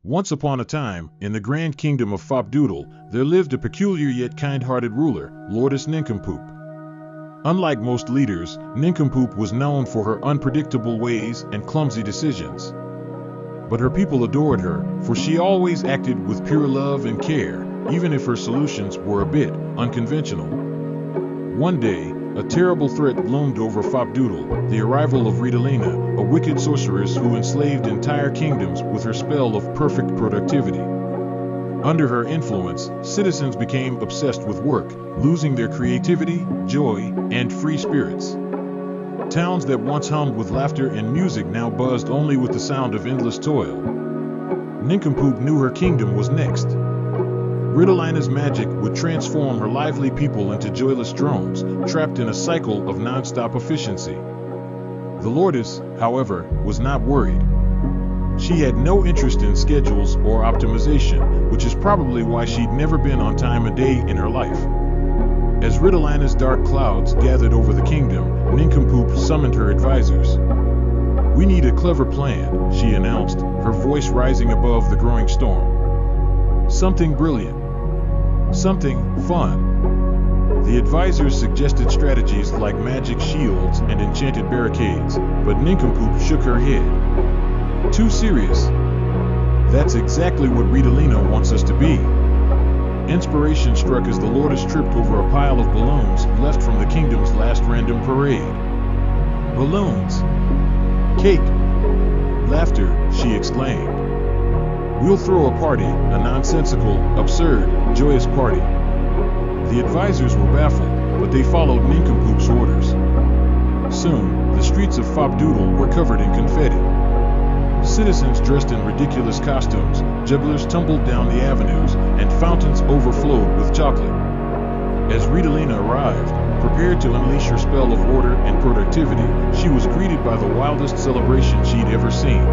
Once upon a time, in the grand kingdom of Fopdoodle, there lived a peculiar yet kind-hearted ruler, Lordess Nincompoop. Unlike most leaders, Nincompoop was known for her unpredictable ways and clumsy decisions. But her people adored her, for she always acted with pure love and care, even if her solutions were a bit unconventional. One day, a terrible threat loomed over Fopdoodle, the arrival of Ritalina, a wicked sorceress who enslaved entire kingdoms with her spell of perfect productivity. Under her influence, citizens became obsessed with work, losing their creativity, joy, and free spirits. Towns that once hummed with laughter and music now buzzed only with the sound of endless toil. Nincompoop knew her kingdom was next. Ritalina's magic would transform her lively people into joyless drones, trapped in a cycle of non-stop efficiency. The Lordess, however, was not worried. She had no interest in schedules or optimization, which is probably why she'd never been on time a day in her life. As Ritalina's dark clouds gathered over the kingdom, Nincompoop summoned her advisors. "We need a clever plan," she announced, her voice rising above the growing storm. "Something brilliant. Something fun." The advisors suggested strategies like magic shields and enchanted barricades, but Nincompoop shook her head. "Too serious. That's exactly what Ritalina wants us to be." Inspiration struck as the Lordess tripped over a pile of balloons left from the kingdom's last random parade. "Balloons! Cake! Laughter!" she exclaimed. "We'll throw a party, a nonsensical, absurd, joyous party." The advisors were baffled, but they followed Nincompoop's orders. Soon, the streets of Fopdoodle were covered in confetti. Citizens dressed in ridiculous costumes, jugglers tumbled down the avenues, and fountains overflowed with chocolate. As Ritalina arrived, prepared to unleash her spell of order and productivity, she was greeted by the wildest celebration she'd ever seen.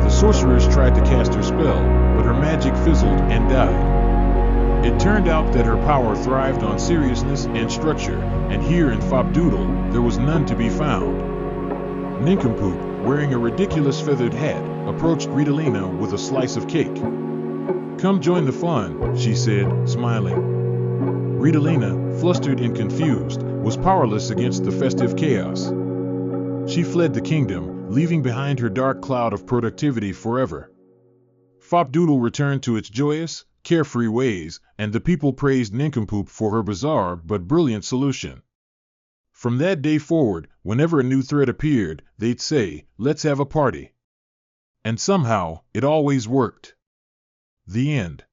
The sorcerers tried to cast her spell, but her magic fizzled and died. It turned out that her power thrived on seriousness and structure, and here in Fopdoodle, there was none to be found. Nincompoop, wearing a ridiculous feathered hat, approached Ritalina with a slice of cake. "Come join the fun," she said, smiling. Ritalina, flustered and confused, was powerless against the festive chaos. She fled the kingdom, leaving behind her dark cloud of productivity forever. Fopdoodle returned to its joyous, carefree ways, and the people praised Nincompoop for her bizarre but brilliant solution. From that day forward, whenever a new threat appeared, they'd say, "Let's have a party." And somehow, it always worked. The end.